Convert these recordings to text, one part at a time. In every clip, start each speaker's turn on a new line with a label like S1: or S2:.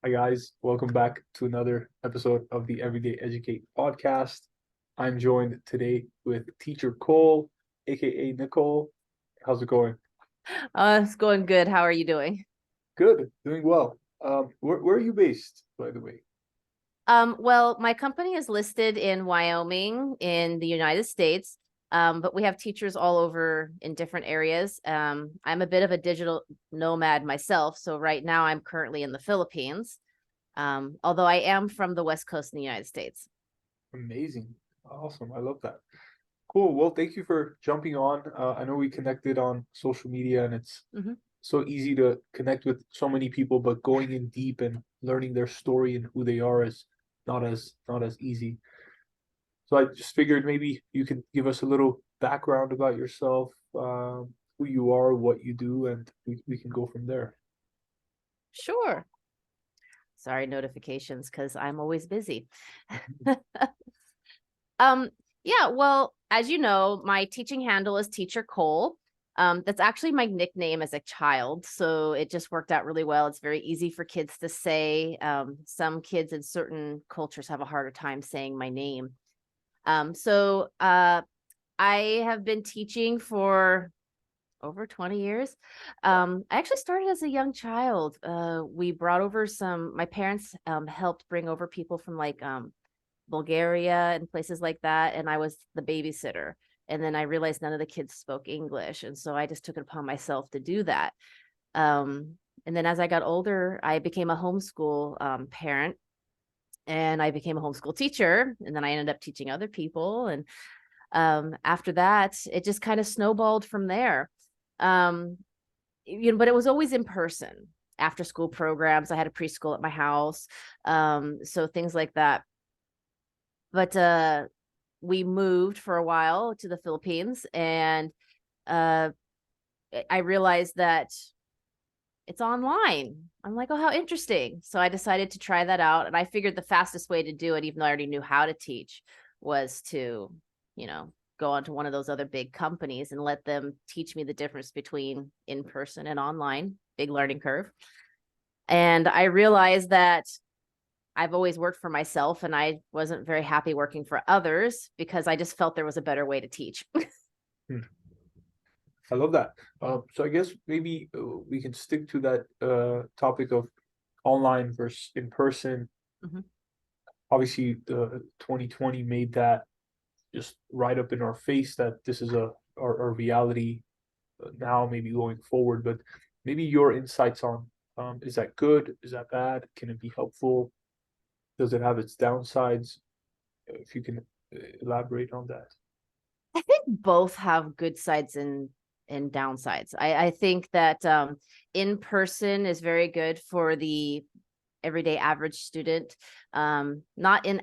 S1: Hi guys, welcome back to another episode of the Everyday Educate podcast. I'm joined today with teacher Cole, aka Nichole. How's it going?
S2: It's going good. How are you doing?
S1: Good, doing well. Where are you based, by the way?
S2: Well, my company is listed in Wyoming in the United States, but we have teachers all over in different areas. I'm a bit of a digital nomad myself, so right now I'm currently in the Philippines, although I am from the West Coast in the United States.
S1: Amazing, awesome. I love that. Cool. Well, thank you for jumping on. I know we connected on social media, and it's
S2: Mhm.
S1: so easy to connect with so many people, but going in deep and learning their story and who they are is not as easy. So I just figured maybe you could give us a little background about yourself, who you are, what you do, and we can go from there.
S2: Sure. Sorry, notifications, because I'm always busy. Um, yeah, well, as you know, my teaching handle is Teacher Cole. That's actually my nickname as a child, so it just worked out really well. It's very easy for kids to say. Some kids in certain cultures have a harder time saying my name. So I have been teaching for over 20 years. I actually started as a young child. We brought over my parents helped bring over people from Bulgaria and places like that, and I was the babysitter. And then I realized none of the kids spoke English, and so I just took it upon myself to do that. And then as I got older, I became a homeschool parent, and I became a homeschool teacher, and then I ended up teaching other people. And after that, it just kind of snowballed from there. Um, but it was always in person. After school programs, I had a preschool at my house, so things like that. But we moved for a while to the Philippines, and uh, I realized that it's online. I'm like, oh, how interesting. So I decided to try that out. And I figured the fastest way to do it, even though I already knew how to teach, was to, you know, go on to one of those other big companies and let them teach me the difference between in person and online. Big learning curve. And I realized that I've always worked for myself, and I wasn't very happy working for others because I just felt there was a better way to teach.
S1: Hmm. I love that. So I guess maybe we can stick to that topic of online versus in person.
S2: Mhm.
S1: Obviously, the 2020 made that just right up in our face that this is our reality now, maybe going forward. But maybe your insights on is that good? Is that bad? Can it be helpful? Does it have its downsides? If you can elaborate on that.
S2: I think both have good sides and downsides. I think that in person is very good for the everyday average student, not in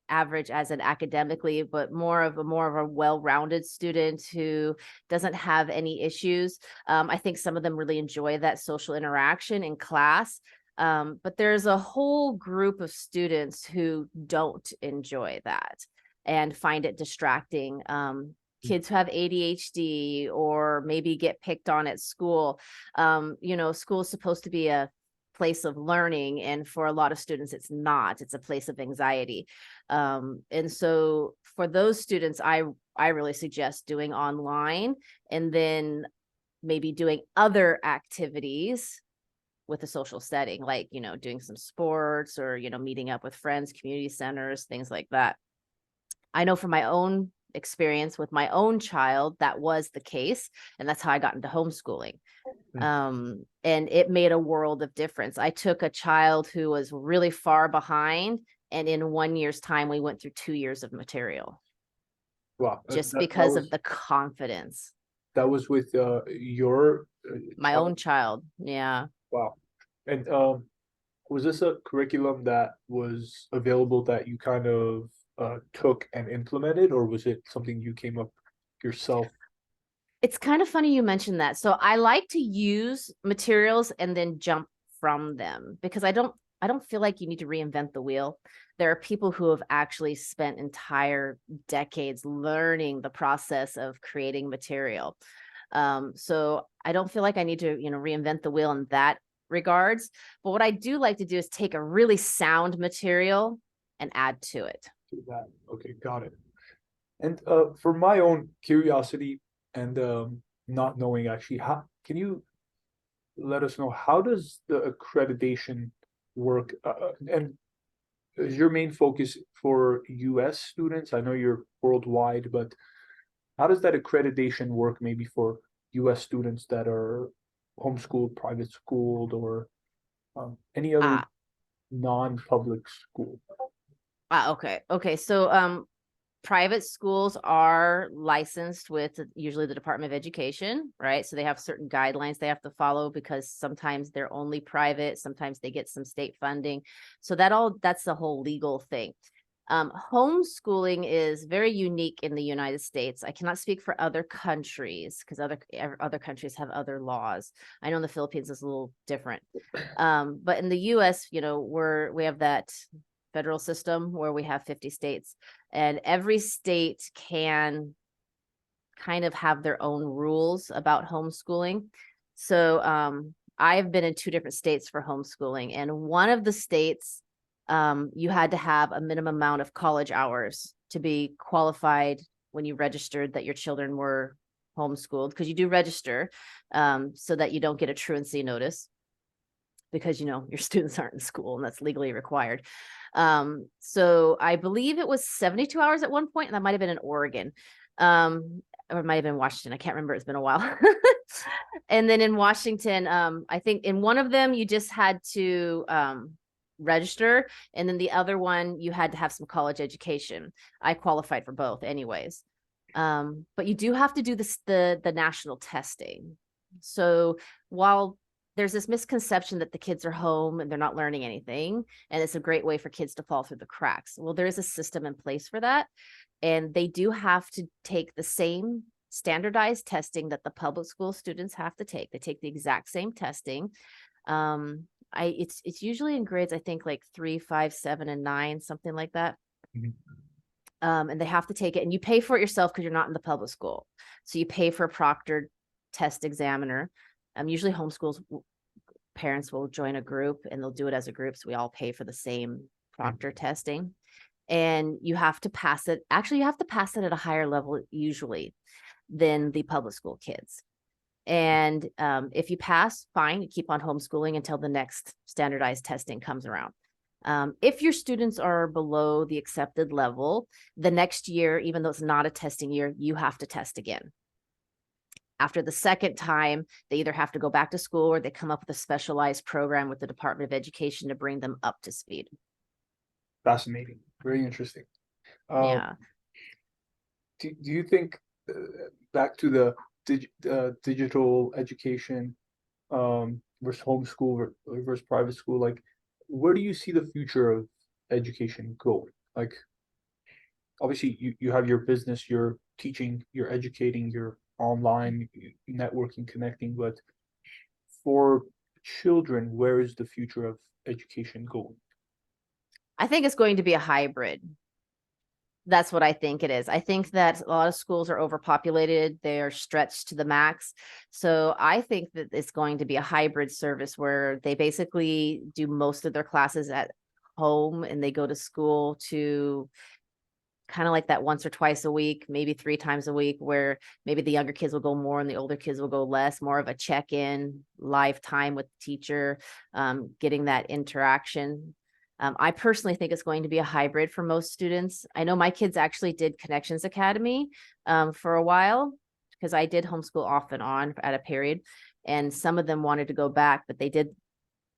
S2: average as in academically, but more of a well-rounded student who doesn't have any issues. I think some of them really enjoy that social interaction in class. But there's a whole group of students who don't enjoy that and find it distracting. Kids who have ADHD or maybe get picked on at school. School is supposed to be a place of learning, and for a lot of students it's not. It's a place of anxiety. And so for those students, I really suggest doing online, and then maybe doing other activities with a social setting, like doing some sports, or meeting up with friends, community centers, things like that. I know from my own experience with my own child that was the case, and that's how I got into homeschooling.
S1: Mm.
S2: And it made a world of difference. I took a child who was really far behind, and in 1 year's time, we went through 2 years of material
S1: Wow,
S2: just
S1: that
S2: because of
S1: was
S2: the confidence.
S1: with your
S2: My own
S1: child.
S2: child. Yeah.
S1: Wow, and was this a curriculum that was available that you kind of took and implemented, or was it something you came up yourself?
S2: It's kind of funny you mentioned that. So I like to use materials and then jump from them, because I don't feel like you need to reinvent the wheel. There are people who have actually spent entire decades learning the process of creating material. So I don't feel like I need to, reinvent the wheel in that regards. But what I do like to do is take a really sound material and add to it.
S1: To that. Okay, got it. And for my own curiosity and not knowing actually, how can you let us know how does the accreditation work? And is your main focus for US students? I know you're worldwide, but how does that accreditation work maybe for US students that are homeschooled, private schooled, or any other
S2: Ah,
S1: non-public school?
S2: okay. So private schools are licensed with usually the Department of Education, right? So they have certain guidelines they have to follow because sometimes they're only private, sometimes they get some state funding. So that's the whole legal thing. Homeschooling is very unique in the United States. I cannot speak for other countries because other countries have other laws. I know in the Philippines it's a little different. But in the US, we have that federal system where we have 50 states, and every state can kind of have their own rules about homeschooling. So I've been in 2 different states for homeschooling, and one of the states, you had to have a minimum amount of college hours to be qualified when you registered that your children were homeschooled, because you do register so that you don't get a truancy notice because your students aren't in school and that's legally required. So I believe it was 72 hours at one point, and that might have been in Oregon. Or it might have been Washington. I can't remember. It's been a while. And then in Washington, I think in one of them you just had to register, and then the other one you had to have some college education. I qualified for both anyways. But you do have to do the national testing. So while there's this misconception that the kids are home and they're not learning anything, and it's a great way for kids to fall through the cracks. Well, there is a system in place for that, and they do have to take the same standardized testing that the public school students have to take. They take the exact same testing. It's usually in grades, I think like 3, 5, 7, and 9, something like that.
S1: Mhm.
S2: And they have to take it, and you pay for it yourself because you're not in the public school. So you pay for a proctored test examiner. Usually homeschools parents will join a group and they'll do it as a group. So we all pay for the same proctor testing, and you have to pass it. Actually, you have to pass it at a higher level usually than the public school kids. And if you pass, fine, you keep on homeschooling until the next standardized testing comes around. If your students are below the accepted level, the next year, even though it's not a testing year, you have to test again. After the second time, they either have to go back to school or they come up with a specialized program with the Department of Education to bring them up to speed.
S1: Fascinating. Very interesting.
S2: Yeah.
S1: Do you think back to the digital education versus homeschool versus private school, like where do you see the future of education going? Like obviously you have your business, you're teaching, you're educating, you're online, networking, connecting, but for children, where is the future of education going?
S2: I think it's going to be a hybrid. That's what I think it is. I think that a lot of schools are overpopulated. They're stretched to the max. So I think that it's going to be a hybrid service where they basically do most of their classes at home and they go to school to kind of like that once or twice a week, maybe 3 times a week, where maybe the younger kids will go more and the older kids will go less, more of a check-in, live time with the teacher, getting that interaction. I personally think it's going to be a hybrid for most students. I know my kids actually did Connections Academy for a while because I did homeschool off and on at a period, and some of them wanted to go back, but they did.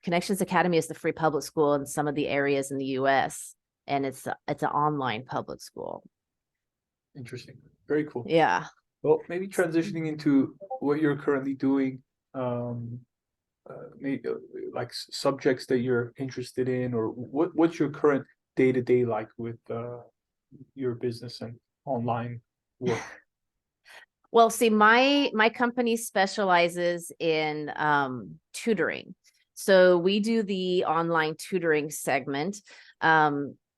S2: Connections Academy is the free public school in some of the areas in the US, and it's an online public school.
S1: Interesting. Very cool.
S2: Yeah.
S1: Well, maybe transitioning into what you're currently doing, maybe like subjects that you're interested in, or what's your current day-to-day like with your business and online work?
S2: Well, see, my company specializes in tutoring. So we do the online tutoring segment.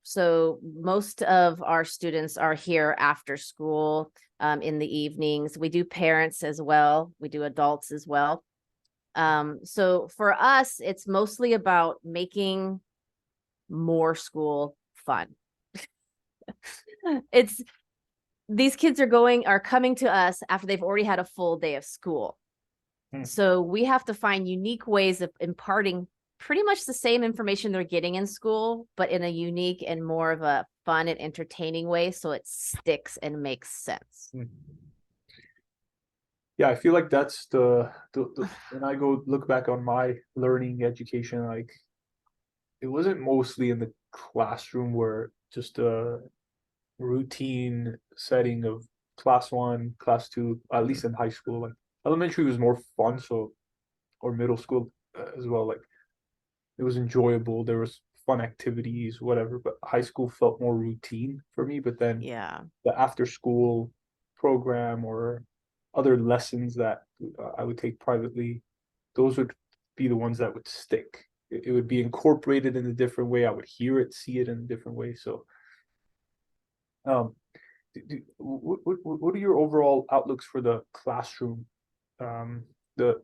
S2: So most of our students are here after school in the evenings. We do parents as well. We do adults as well. So for us, it's mostly about making more school fun. It's these kids are coming to us after they've already had a full day of school. So we have to find unique ways of imparting pretty much the same information they're getting in school, but in a unique and more of a fun and entertaining way, so it sticks and makes sense.
S1: Yeah, I feel like that's the when I go look back on my learning education, like it wasn't mostly in the classroom where just a routine setting of class one, class two, at least in high school. Like elementary was more fun, so or middle school as well. Like it was enjoyable. There was fun activities, whatever. But high school felt more routine for me. But then
S2: Yeah.
S1: the after school program or other lessons that I would take privately, those would be the ones that would stick. It would be incorporated in a different way. I would hear it, see it in a different way. So, um, what are your overall outlooks for the classroom, the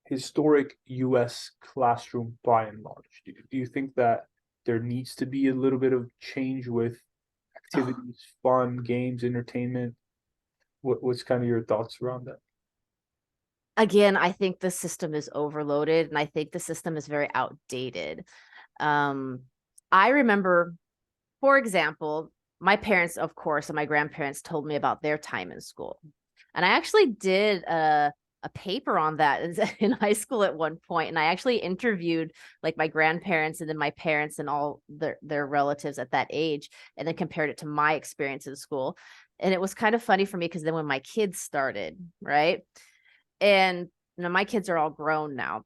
S1: historic U.S. classroom by and large? Do you think that there needs to be a little bit of change with activities, fun, games, entertainment? What's kind of your thoughts around that?
S2: Again, I think the system is overloaded and I think the system is very outdated. Um, I remember, for example, my parents, of course, and my grandparents told me about their time in school. And I actually did a paper on that in high school at one point. And I actually interviewed like my grandparents and then my parents and all their relatives at that age, and then compared it to my experience in school. And it was kind of funny for me because then when my kids started, right? And my kids are all grown now.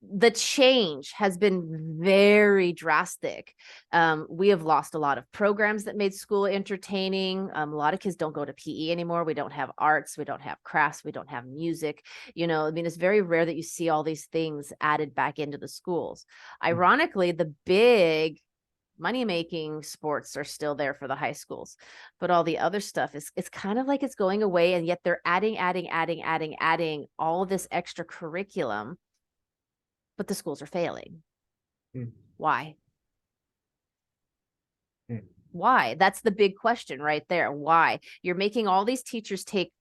S2: The change has been very drastic. We have lost a lot of programs that made school entertaining. A lot of kids don't go to PE anymore. We don't have arts. We don't have crafts. We don't have music. I mean, it's very rare that you see all these things added back into the schools. Ironically, the big money-making sports are still there for the high schools, but all the other stuff is it's kind of like it's going away, and yet they're adding all this extra curriculum, but the schools are failing.
S1: Mm.
S2: Why?
S1: Mm.
S2: Why? That's the big question right there. Why? You're making all these teachers take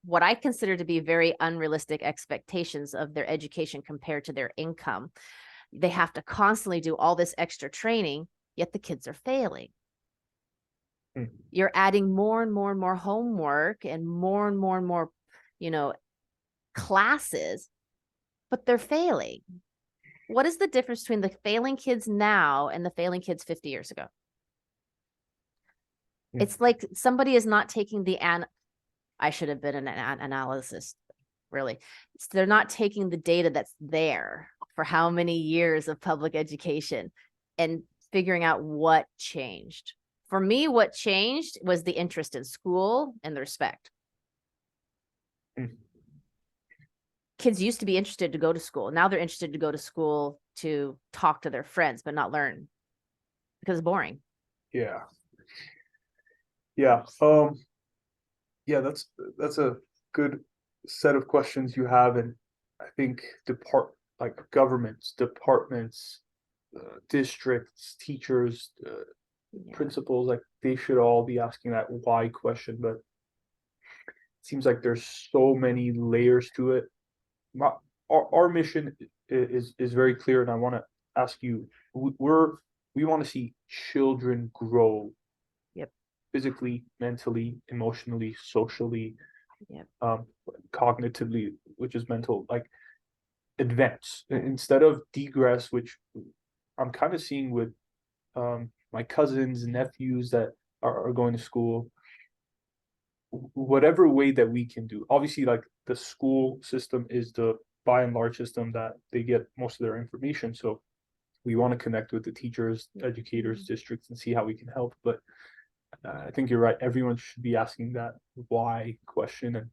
S2: what I consider to be very unrealistic expectations of their education compared to their income. They have to constantly do all this extra training, yet the kids are failing.
S1: Mm.
S2: You're adding more and more and more homework and more, you know, classes, but they're failing. What is the difference between the failing kids now and the failing kids 50 years ago?
S1: Mm.
S2: It's like somebody is not taking I should have been an analysis, really. They're not taking the data that's there for how many years of public education and figuring out what changed. For me, what changed was the interest in school and the respect.
S1: Mm.
S2: Kids used to be interested to go to school. Now they're interested to go to school to talk to their friends, but not learn because it's boring.
S1: Yeah. Yeah. Yeah, that's a good set of questions you have, and I think like governments, departments, districts, teachers,
S2: Yeah.
S1: principals, like they should all be asking that why question. But it seems like there's so many layers to it. My, our mission is very clear, and I want to ask you: we want to see children grow
S2: Yep.
S1: physically, mentally, emotionally, socially,
S2: Yep.
S1: cognitively, which is mental, like advance instead of degress, which I'm kind of seeing with my cousins and nephews that are going to school. Whatever way that we can do, obviously, like the school system is the by and large system that they get most of their information. So we want to connect with the teachers, educators, districts, and see how we can help. But I think you're right. Everyone should be asking that why question, and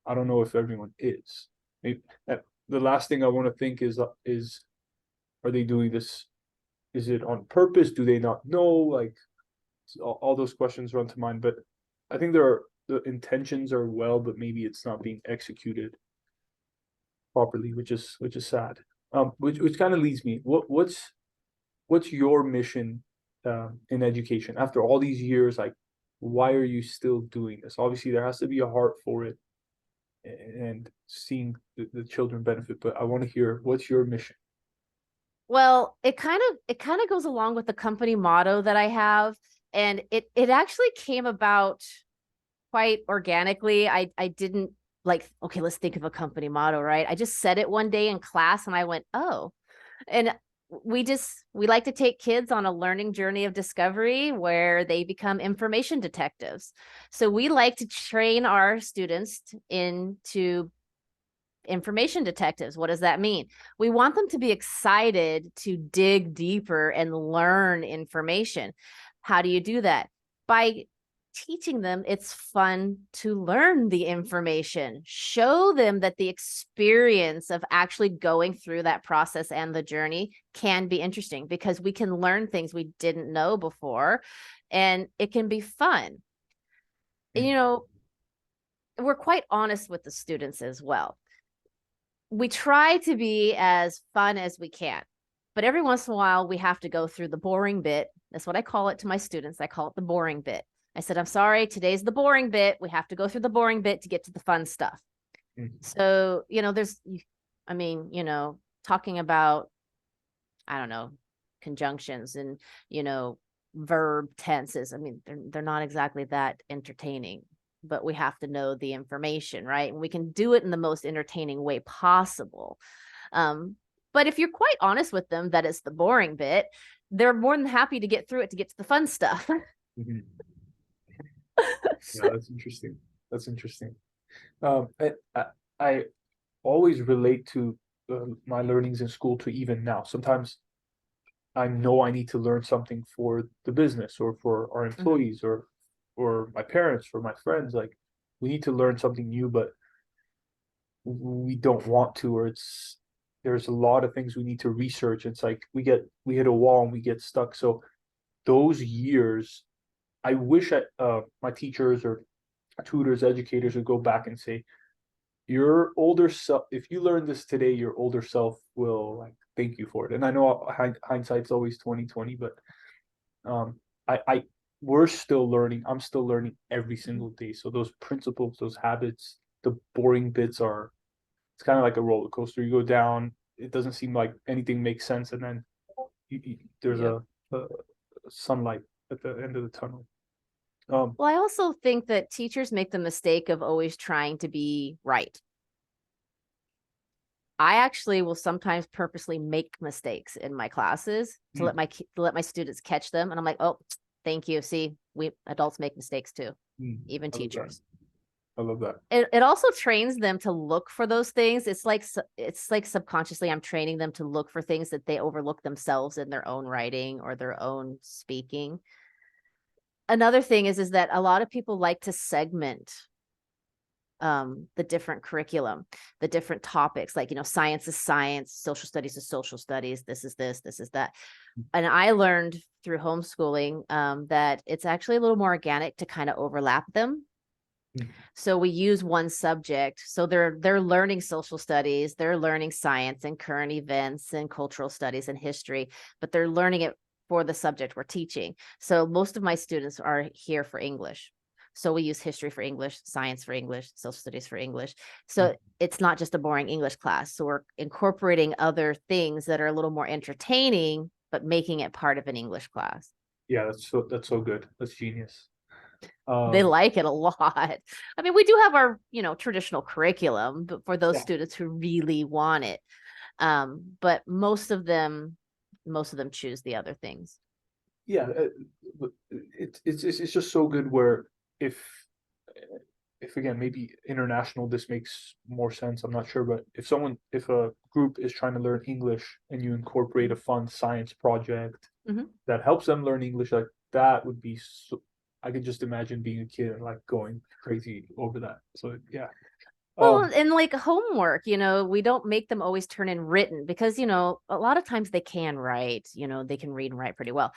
S1: I don't know if everyone is. Maybe, the last thing I want to think is are they doing this? Is it on purpose? Do they not know? Like all those questions run to mind. But I think the intentions are well, but maybe it's not being executed. properly, which is sad. Which kind of leads me. What's your mission in education after all these years? Like, why are you still doing this? Obviously, there has to be a heart for it and seeing the children benefit. But I want to hear what's your mission.
S2: Well, it kind of goes along with the company motto that I have, and it actually came about quite organically. I didn't like, okay, let's think of a company motto, right? I just said it one day in class and I went, "Oh." And we like to take kids on a learning journey of discovery where they become information detectives. So we like to train our students into information detectives. What does that mean? We want them to be excited to dig deeper and learn information. How do you do that? By teaching them it's fun to learn the information. Show them that the experience of actually going through that process and the journey can be interesting because we can learn things we didn't know before and it can be fun.
S1: Mm.
S2: You know, we're quite honest with the students as well. We try to be as fun as we can, but every once in a while we have to go through the boring bit. That's what I call it to my students. I call it the boring bit. I said, I'm sorry, today's the boring bit. We have to go through the boring bit to get to the fun stuff.
S1: Mm.
S2: So, talking about, I don't know, conjunctions and, verb tenses. I mean, they're not exactly that entertaining, but we have to know the information, right? And we can do it in the most entertaining way possible. Um, but if you're quite honest with them that it's the boring bit, they're more than happy to get through it to get to the fun stuff.
S1: Mhm. Yeah, that's interesting. That's interesting. I always relate to my learnings in school to even now. Sometimes I know I need to learn something for the business or for our
S2: Mhm.
S1: employees or my parents or my friends. Like we need to learn something new, but we don't want to, or there's a lot of things we need to research. It's like we hit a wall and we get stuck. So those years, I wish my teachers or tutors, educators would go back and say, your older self, if you learn this today, your older self will like thank you for it. And I know hindsight's always 2020, but um, I we're still learning. I'm still learning every single day. So those principles, those habits, the boring bits are. It's kind of like a roller coaster. You go down. It doesn't seem like anything makes sense, and then there's
S2: Yep.
S1: a sunlight at the end of the tunnel. Um,
S2: Well, I also think that teachers make the mistake of always trying to be right. I actually will sometimes purposely make mistakes in my classes to
S1: mm,
S2: let my students catch them, and I'm like, oh, thank you. See, we adults make mistakes too,
S1: mm,
S2: even
S1: I love that.
S2: teachers.
S1: I love that.
S2: It also trains them to look for those things. It's like subconsciously I'm training them to look for things that they overlook themselves in their own writing or their own speaking. Another thing is that a lot of people like to segment the different curriculum, the different topics, like, science is science, social studies is social studies, this is this, this is that. And I learned through homeschooling that it's actually a little more organic to kind of overlap them.
S1: Mm,
S2: So we use one subject. So they're learning social studies, they're learning science and current events and cultural studies and history, but they're learning it for the subject we're teaching. So most of my students are here for English. So we use history for English, science for English, social studies for English.
S1: mm.
S2: So it's not just a boring English class. So we're incorporating other things that are a little more entertaining, but making it part of an English class.
S1: Yeah, that's so good. That's genius.
S2: They
S1: Um,
S2: like it a lot. I mean, we do have our, traditional curriculum, but for those
S1: yeah,
S2: students who really want it. But most of them choose the other things.
S1: yeah. It's just so good where if if again maybe international this makes more sense. I'm not sure, but if a group is trying to learn English and you incorporate a fun science project
S2: Mhm.
S1: that helps them learn English, like that would be so. I could just imagine being a kid and like going crazy over that. So yeah.
S2: Well,
S1: Um,
S2: and like homework, we don't make them always turn in written because, a lot of times they can write, they can read and write pretty well.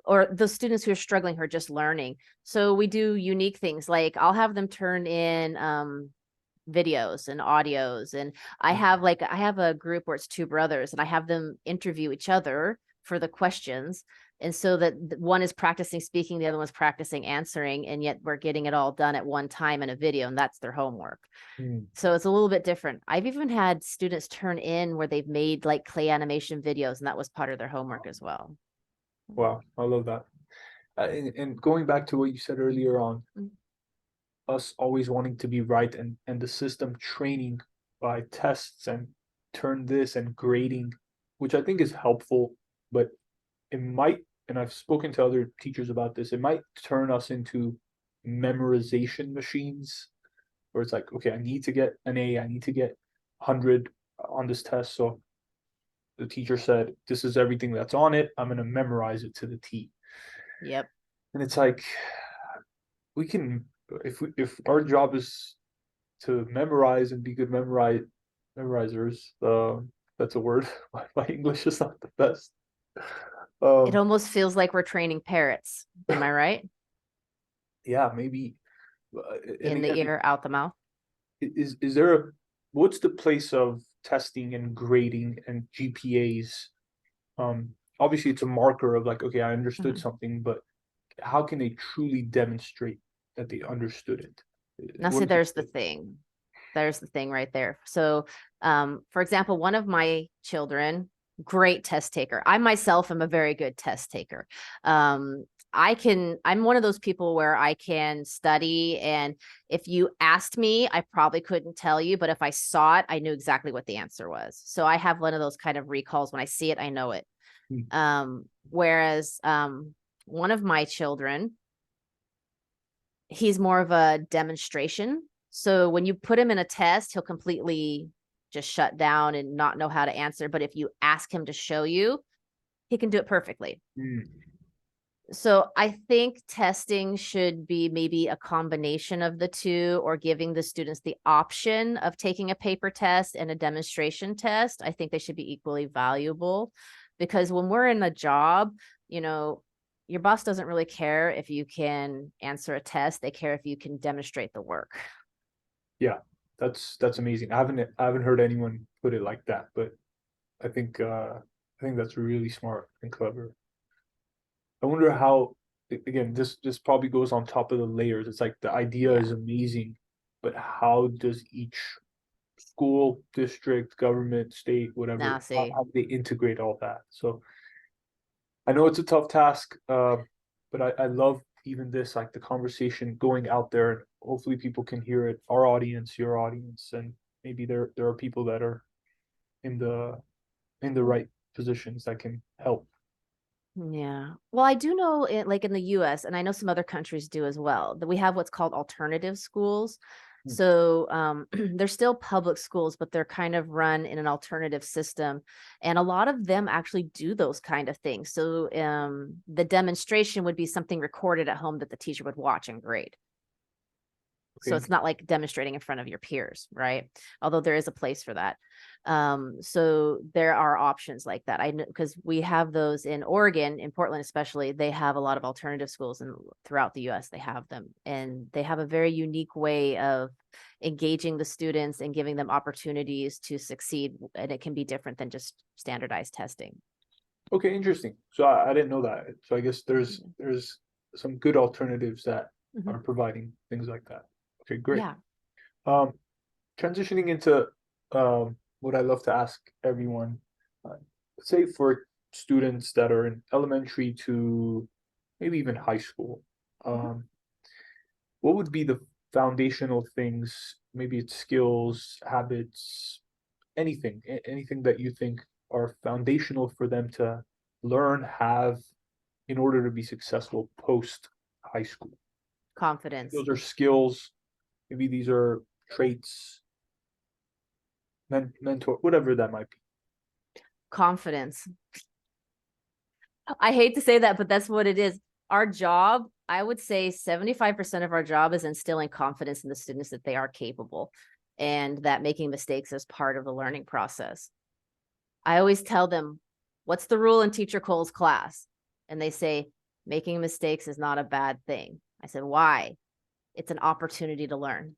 S2: Or the students who are struggling who are just learning. So we do unique things like I'll have them turn in videos and audios. And I have a group where it's two brothers, and I have them interview each other for the questions. And so that one is practicing speaking, the other one's practicing answering, and yet we're getting it all done at one time in a video, and that's their homework.
S1: Mm.
S2: So it's a little bit different. I've even had students turn in where they've made like clay animation videos, and that was part of their homework as well.
S1: Wow, I love that. And going back to what you said earlier on
S2: Mm.
S1: us always wanting to be right, and the system training by tests and turn this and grading, which I think is helpful, but it might, and I've spoken to other teachers about this, it might turn us into memorization machines where it's like, okay, I need to get an A, I need to get 100 on this test. So the teacher said, this is everything that's on it. I'm going to memorize it to the T.
S2: Yep.
S1: And it's like, we can, if our job is to memorize and be good memorizers, that's a word. My English is not the best.
S2: It
S1: Um,
S2: almost feels like we're training parrots. Am I right?
S1: yeah, maybe. And
S2: In the
S1: again,
S2: ear, out the mouth.
S1: is there a what's the place of testing and grading and GPAs? Obviously, it's a marker of like, okay, I understood
S2: Mhm.
S1: something, but how can they truly demonstrate that they understood it?
S2: Now,
S1: What
S2: see,
S1: is it?
S2: there's the thing. There's the thing right there. So, for example, one of my children, great test taker. I myself am a very good test taker. I'm one of those people where I can study, and if you asked me, I probably couldn't tell you, but if I saw it, I knew exactly what the answer was. So I have one of those kind of recalls. When I see it, I know it.
S1: Hmm.
S2: Whereas one of my children, he's more of a demonstration. So when you put him in a test, he'll completely just shut down and not know how to answer. But if you ask him to show you, he can do it perfectly.
S1: Hmm.
S2: So I think testing should be maybe a combination of the two, or giving the students the option of taking a paper test and a demonstration test. I think they should be equally valuable, because when we're in a job, you know, your boss doesn't really care if you can answer a test. They care if you can demonstrate the work.
S1: Yeah, that's amazing. I haven't heard anyone put it like that, but I think that's really smart and clever. I wonder how, again, this probably goes on top of the layers. It's like the idea
S2: Yeah.
S1: is amazing, but how does each school, district, government, state,
S2: Now,
S1: whatever, how,
S2: see,
S1: how do they integrate all that? So I know it's a tough task, but I love even this, like the conversation going out there, and hopefully people can hear it, our audience, your audience, and maybe there are people that are in the right positions that can help.
S2: yeah. Well, I do know like in the US, and I know some other countries do as well, that we have what's called alternative schools.
S1: Hmm.
S2: So they're still public schools, but they're kind of run in an alternative system. And a lot of them actually do those kind of things. So the demonstration would be something recorded at home that the teacher would watch and grade. So
S1: Okay.
S2: it's not like demonstrating in front of your peers, right? Although there is a place for that. So there are options like that. I know because we have those in Oregon, in Portland especially. They have a lot of alternative schools, and throughout the US they have them. And they have a very unique way of engaging the students and giving them opportunities to succeed. And it can be different than just standardized testing.
S1: Okay, interesting. So I didn't know that. So I guess there's some good alternatives that
S2: Mhm.
S1: are providing things like that. Okay, great.
S2: Yeah.
S1: Um, Transitioning into what I love to ask everyone, uh, say for students that are in elementary to maybe even high school,
S2: Mhm.
S1: um, what would be the foundational things? Maybe it's skills, habits, anything that you think are foundational for them to learn, have in order to be successful post high school.
S2: Confidence.
S1: Those are skills. Maybe these are traits, mentor, whatever that might be.
S2: Confidence. I hate to say that, but that's what it is. Our job, I would say 75% of our job is instilling confidence in the students that they are capable, and that making mistakes is part of the learning process. I always tell them, what's the rule in Teacher Cole's class? And they say, making mistakes is not a bad thing. I said, why? It's an opportunity to learn.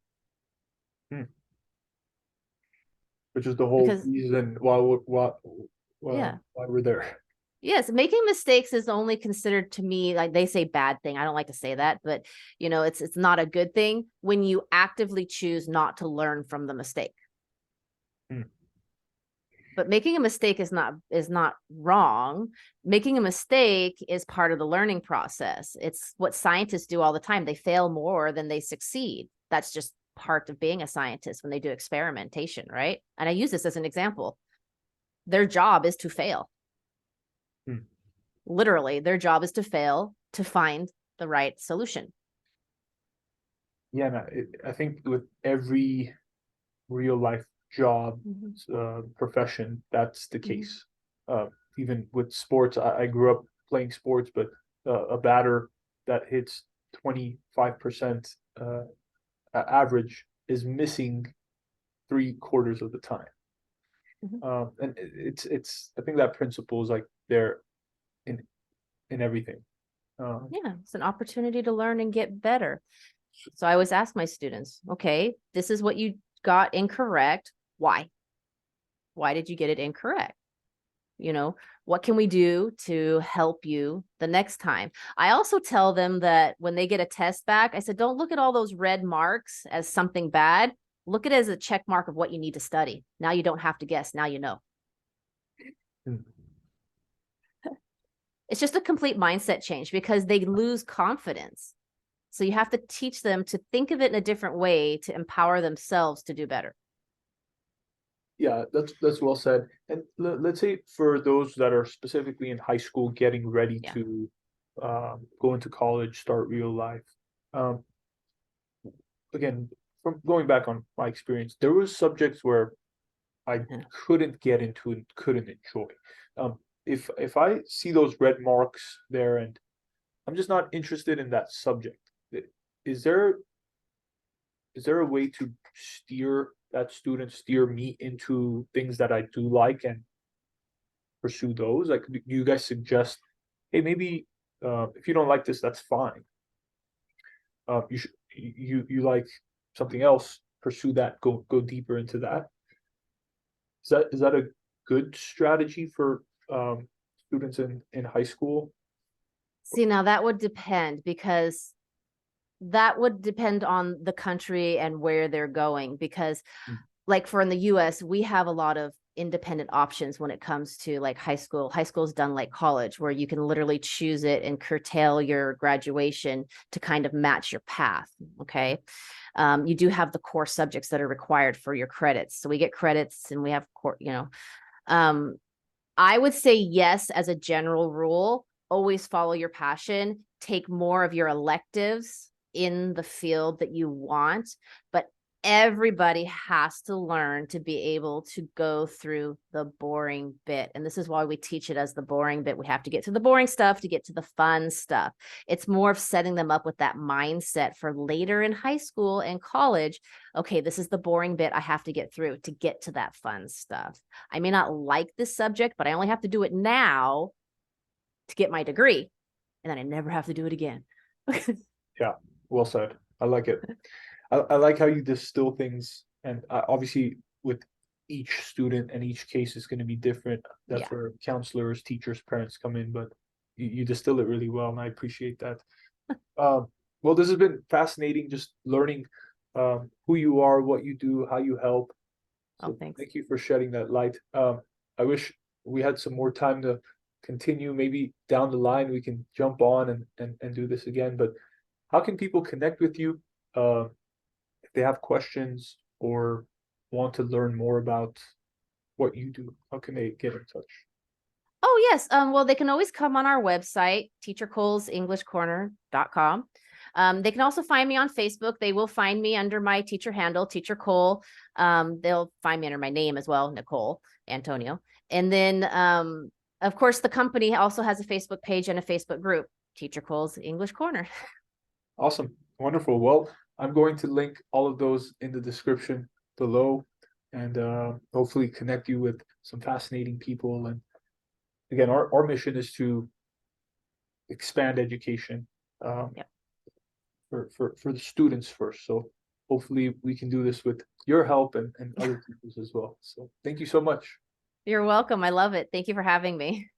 S1: Hmm. which is the whole
S2: because
S1: reason
S2: yeah.
S1: why we're there.
S2: Yes, making mistakes is only considered to me, like they say bad thing. I don't like to say that, but it's not a good thing when you actively choose not to learn from the mistake.
S1: Hmm.
S2: But making a mistake is not wrong. Making a mistake is part of the learning process. It's what scientists do all the time. They fail more than they succeed. That's just part of being a scientist when they do experimentation, right? And I use this as an example. Their job is to fail.
S1: Hmm.
S2: Literally, their job is to fail to find the right solution.
S1: Yeah, no, I think with every real life job,
S2: Mhm.
S1: profession, that's the
S2: Mhm.
S1: case. Uh, Even with sports, I grew up playing sports, but a batter that hits 25% average is missing 3/4 of the time.
S2: Mhm.
S1: And it's I think that principle is like there in everything. Um,
S2: Yeah, it's an opportunity to learn and get better. So I always ask my students, okay, this is what you got incorrect. Why? Why did you get it incorrect? You know, what can we do to help you the next time? I also tell them that when they get a test back, I said, don't look at all those red marks as something bad. Look at it as a check mark of what you need to study. Now you don't have to guess. Now you know.
S1: hmm.
S2: It's just a complete mindset change because they lose confidence. So you have to teach them to think of it in a different way to empower themselves to do better.
S1: Yeah, that's well said. And let's say for those that are specifically in high school, getting ready
S2: Yeah.
S1: to go into college, start real life. Um, Again, from going back on my experience, there was subjects where I
S2: Yeah.
S1: couldn't get into and couldn't enjoy. Um, if I see those red marks there and I'm just not interested in that subject, is there a way to steer that student, steer me into things that I do like and pursue those? Like, do you guys suggest, hey, maybe if you don't like this, that's fine. You should you like something else, pursue that, go deeper into that. Is that a good strategy for students in high school?
S2: See, now that would depend because that would depend on the country and where they're going. Because,
S1: Mm.
S2: like, for in the US, we have a lot of independent options when it comes to like high school. High school is done like college, where you can literally choose it and curtail your graduation to kind of match your path. Okay. You do have the core subjects that are required for your credits. So we get credits and we have um, I would say yes, as a general rule, always follow your passion, take more of your electives in the field that you want, but everybody has to learn to be able to go through the boring bit. And this is why we teach it as the boring bit. We have to get to the boring stuff to get to the fun stuff. It's more of setting them up with that mindset for later in high school and college. Okay, this is the boring bit I have to get through to get to that fun stuff. I may not like this subject, but I only have to do it now to get my degree. And then I never have to do it again.
S1: Yeah, well said. I like it. I like how you distill things, and obviously with each student and each case is going to be different. That's
S2: Yeah.
S1: where counselors, teachers, parents come in, but you distill it really well, and I appreciate that. Um, well, this has been fascinating, just learning who you are, what you do, how you help.
S2: Oh,
S1: So
S2: thanks.
S1: thank you for shedding that light. I wish we had some more time to continue. Maybe down the line we can jump on and do this again. But how can people connect with you if they have questions or want to learn more about what you do? How can they get in touch?
S2: Oh, yes. Well, they can always come on our website, teachercolesenglishcorner.com. They can also find me on Facebook. They will find me under my teacher handle, Teacher Cole. They'll find me under my name as well, Nichole Antonio. And then, of course, the company also has a Facebook page and a Facebook group, Teacher Cole's English Corner.
S1: Awesome. Wonderful. Well, I'm going to link all of those in the description below and hopefully connect you with some fascinating people. And again, our mission is to expand education um,
S2: Yep.
S1: for the students first. So hopefully we can do this with your help and other teachers as well. So thank you so much.
S2: You're welcome. I love it. Thank you for having me.